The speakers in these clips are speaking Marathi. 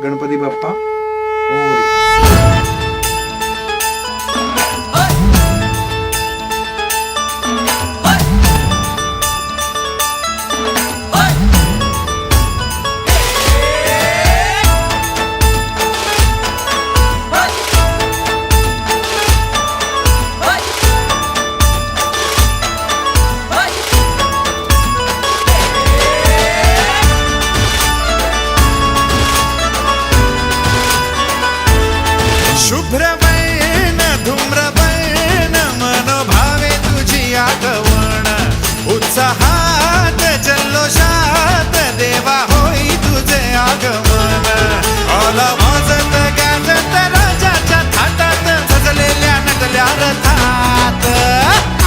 गणपती बाप्पा मोरया. शुभ्रवर्ण धूम्रवर्ण मनोभावे तुझी आगवण उत्साहात जल्लोषात देवा होई तुझे आगमन आला वाजत गाजत राजाच्या थाटात सजलेल्या नटल्या रथात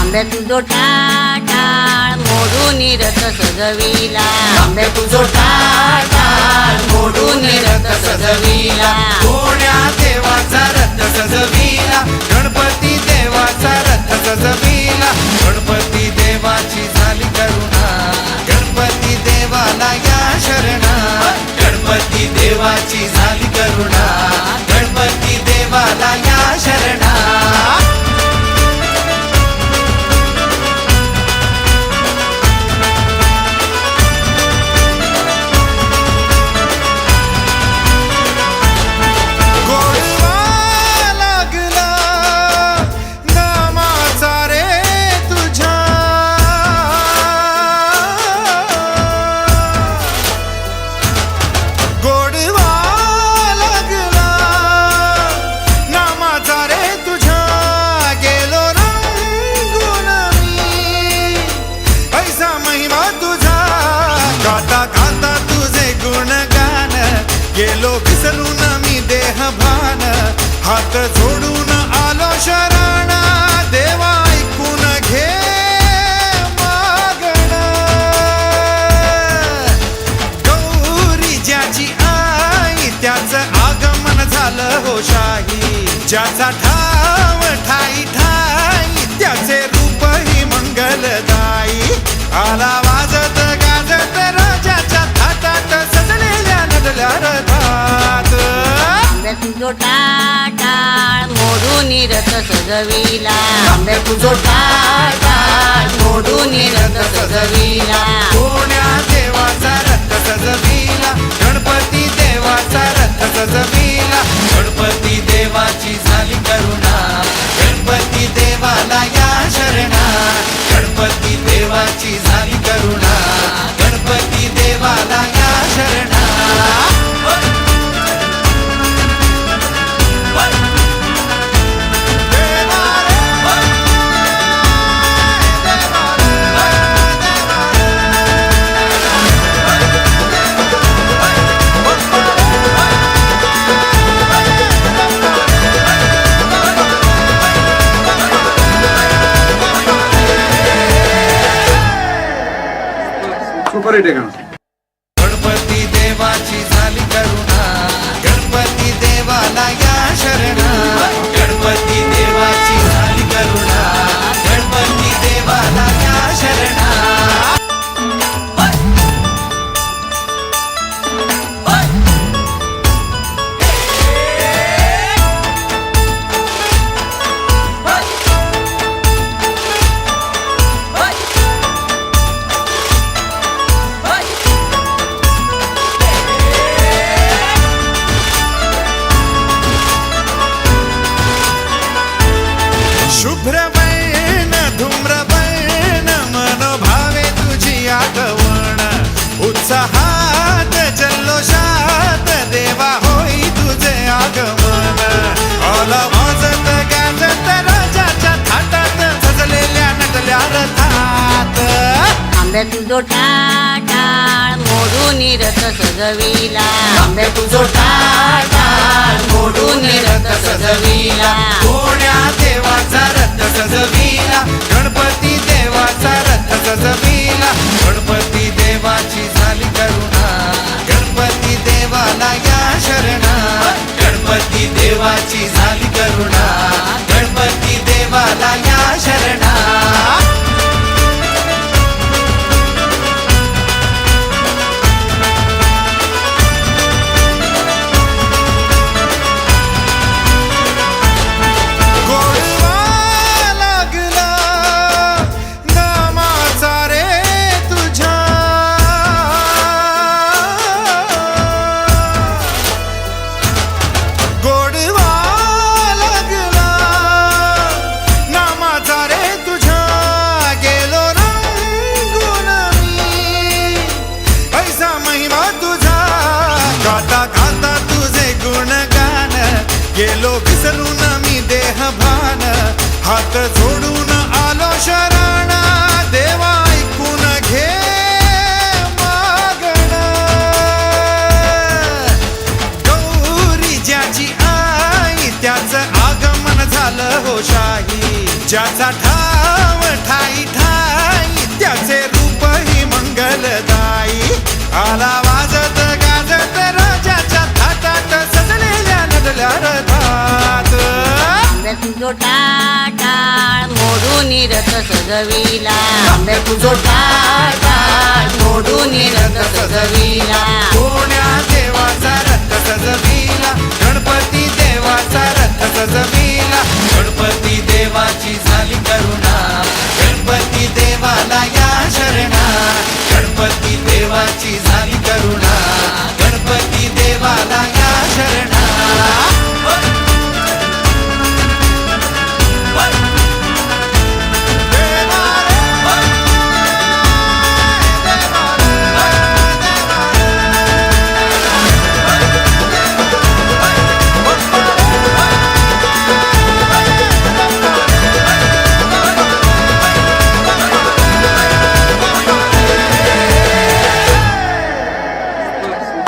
आंब्या तुझो टाळ मोडून रथ सजविला आंबे तुझो टाळ मोडून रथ सजविला कोण्या देवाचा रथ सजविला गणपती देवाचा रथ सजविला गणपती देवाची झाली करुणा गणपती देवाला या शरणा गणपती देवाची झाली करुणा गणपती देवाला या शरणा गेलो विसरून मी देह भान हात जोडून आलो शरण देवा ऐकून घे मागण गौरी ज्याची आई त्याचं आगमन झालं हो शाही ज्याचा ठाव ठाई ठाई त्याचे रूप ही मंगलदायी आला वाजत गाजत राजाच्या थाटात सजलेल्या नटल्या रथात आंब्या तुझो टाळ मोडून रथ सजविला आंबे तुझो टाळ मोडून रथ सजविला कोण्या देवाचा रथ सजविला गणपती देवाचा रथ सजविला गणपती देवाची झाली करुणा गणपती देवाला या शरणा गणपती देवाची झाली करुणा गणपती देवाला या शरणा सुपर हिट आहे गाणं. गणपती देवाची झाली करुणा गणपती देवाला या शरणा गणपती देवाची झाली करुणा गणपती देवाला या शरणा शुभ्रवर्ण धूम्रवर्ण मनोभावे तुझी आगवण उत्साहात जल्लोषात देवा होई तुझे आगमन आला वाजत गाजत राजाच्या थाटात सजलेल्या नटल्या रथात आंब्या तुझो टाळ मोडून रथ सजविला आंबे तुझो टाळ मोडून रथ सजविला कोण्या देवाचा रथ सजविला गणपती देवाचा रथ सजविला गणपती देवाची झाली करुणा गणपती देवाला या शरणा गणपती देवाची झाली करुणा गणपती देवाला या शरणा हात जोडून आलो शरण देवा ऐकून घे मागण गौरी ज्याची आई त्याचं आगमन झालं हो शाही ज्याचा ठाव ठाई ठाई त्याचे रूप ही मंगलदायी आला वाजत गाजत राजाच्या थाटात सजलेल्या नडल्या रथात आंब्या तुझो टाळ मोडून रथ सजविला आंब्या तुझो टाळ मोडून रथ सजविला कोण्या देवाचा रथ सजविला गणपती देवाचा रथ सजविला गणपती देवाची झाली करुणा गणपती देवाला या शरणा गणपती देवाची झाली करुणा गणपती देवाला या शरणा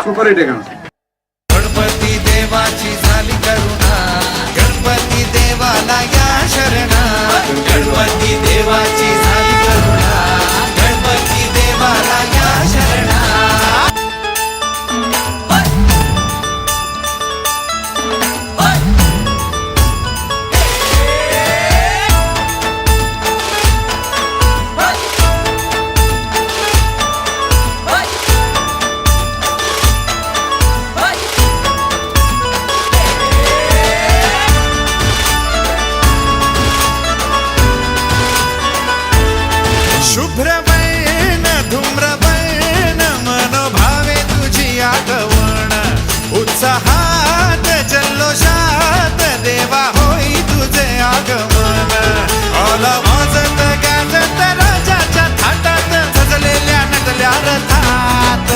सुपर हिट आहे गाणं. गणपती देवाची झाली करुणा गणपती देवाला या शरणा गणपती देवाची झाली करुणा गणपती देवाला या शरणा शुभ्रवर्ण धूम्रवर्ण मनोभावे तुझी आठवण उत्साहात जल्लोषात देवा होई तुझे आगमन आला वाजत गाजत राजाच्या थाटात सजलेल्या नटल्या रथात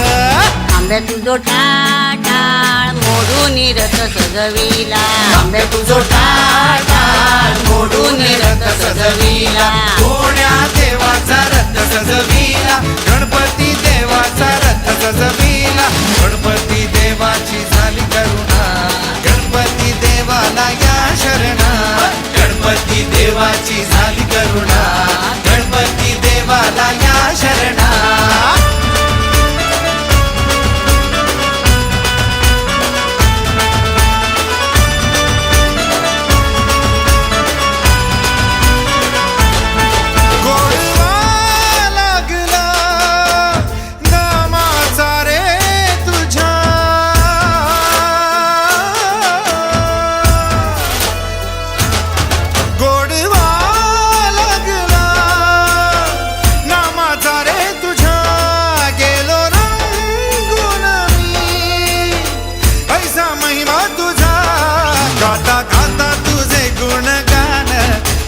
आंब्या तुझो टाळ मोडून रथ सजविला आंब्या तुझो टाळ मोडून रथ सजविला कोण्या देवाचा रथ सजविला गणपती देवाचा रथ सजविला गणपती देवाची झाली करुणा गणपती देवाला या शरणा गणपती देवाची झाली करुणा गणपती देवाला या शरणा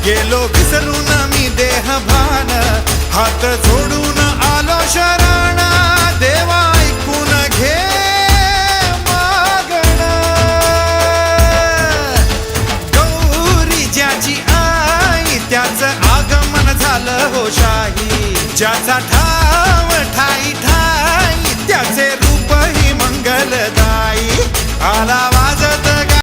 गेलो विसरून मी देह भान हात जोडून आलो शरण देवा ऐकून घे मागण गौरी ज्याची आई त्याचं आगमन झालं हो शाही ज्याचा